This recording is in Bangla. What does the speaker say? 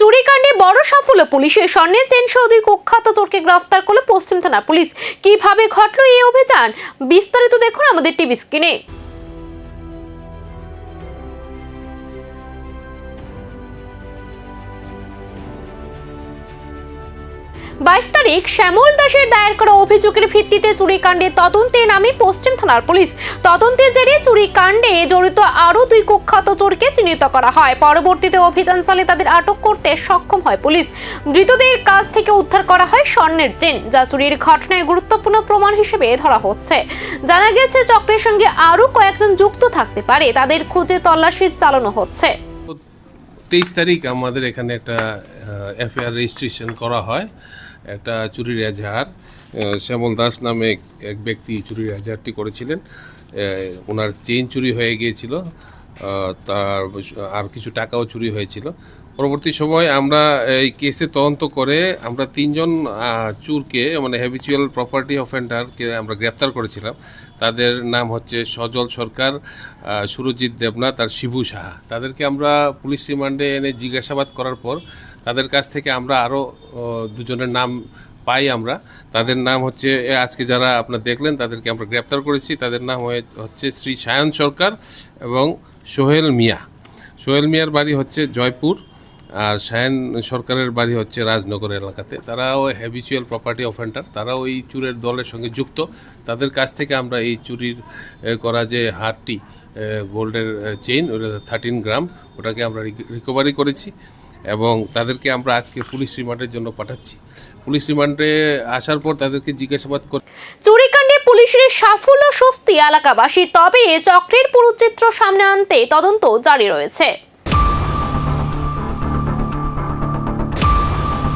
চুরিকাণ্ডে বড় সাফল্য পুলিশের। স্বর্ণের চেন সহ দুই কুখ্যাত চোরকে গ্রেফতার করলো পশ্চিম থানা পুলিশ। কিভাবে ঘটলো এই অভিযান, বিস্তারিত দেখুন আমাদের টিভি স্ক্রিনে। 22 তারিখ শ্যামল দাসের দায়ের করা অভিযোগের ভিত্তিতে চুরিকাণ্ডে তদন্তে নামে পশ্চিম থানার পুলিশ। তদন্তের জেরে চুরিকাণ্ডে জড়িত আরো দুই কুখ্যাত চোরকে চিহ্নিত করা হয়। পরবর্তীতে অভিযান চালিয়ে তাদের আটক করতে সক্ষম হয় পুলিশ। ধৃতদের কাছ থেকে উদ্ধার করা হয় স্বর্ণের চেন, যা চুরির ঘটনায় গুরুত্বপূর্ণ প্রমাণ হিসেবে ধরা হচ্ছে। জানা গেছে চক্রের সঙ্গে আরো কয়েকজন যুক্ত থাকতে পারে, তাদের খোঁজে তল্লাশি চালানো হচ্ছে। 23 তারিখ আমাদের এখানে একটা এফআইআর রেজিস্ট্রেশন করা হয়। একটা চুরির এজাহার, শ্যামল দাস নামে এক ব্যক্তি চুরির এজাহারটি করেছিলেন। ওনার চেইন চুরি হয়ে গিয়েছিল, তার আর কিছু টাকাও চুরি হয়েছিল। পরবর্তী সময় আমরা এই কেসে তদন্ত করে আমরা 3 জন চুরকে, মানে হ্যাবিচুয়াল প্রপার্টি অফেন্ডারকে আমরা গ্রেপ্তার করেছিলাম। তাদের নাম হচ্ছে সজল সরকার, সুরজিৎ দেবনাথ আর শিবু সাহা। তাদেরকে আমরা পুলিশ রিমান্ডে এনে জিজ্ঞাসাবাদ করার পর তাদের কাছ থেকে আমরা আরও 2 জনের নাম পাই। আমরা তাদের নাম হচ্ছে, আজকে যারা আপনারা দেখলেন তাদেরকে আমরা গ্রেপ্তার করেছি। তাদের নাম হচ্ছে শ্রী সায়ন সরকার এবং সোহেল মিয়া। সোহেল মিয়ার বাড়ি হচ্ছে জয়পুর, আর সায়ন সরকারের বাড়ি হচ্ছে রাজনগর এলাকাতে। তারাও হ্যাবিচুয়াল প্রপার্টি অফেন্ডার, তারাও এই চুরের দলের সঙ্গে যুক্ত। তাদের কাছ থেকে আমরা এই চুরির করা যে হারটি, গোল্ডের চেইন, ওটা 13 গ্রাম, ওটাকে আমরা রিকভারি করেছি এবং তাদেরকে আমরা আজকে পুলিশ রিমান্ডের জন্য পাঠাচ্ছি। পুলিশ রিমান্ডে আসার পর তাদেরকে জিজ্ঞাসাবাদ করে। চুরিকাণ্ডে পুলিশের সাফল্য স্বস্তি এলাকাবাসী, তবে চক্রের পুরো চিত্র সামনে আনতে তদন্ত জারি রয়েছে।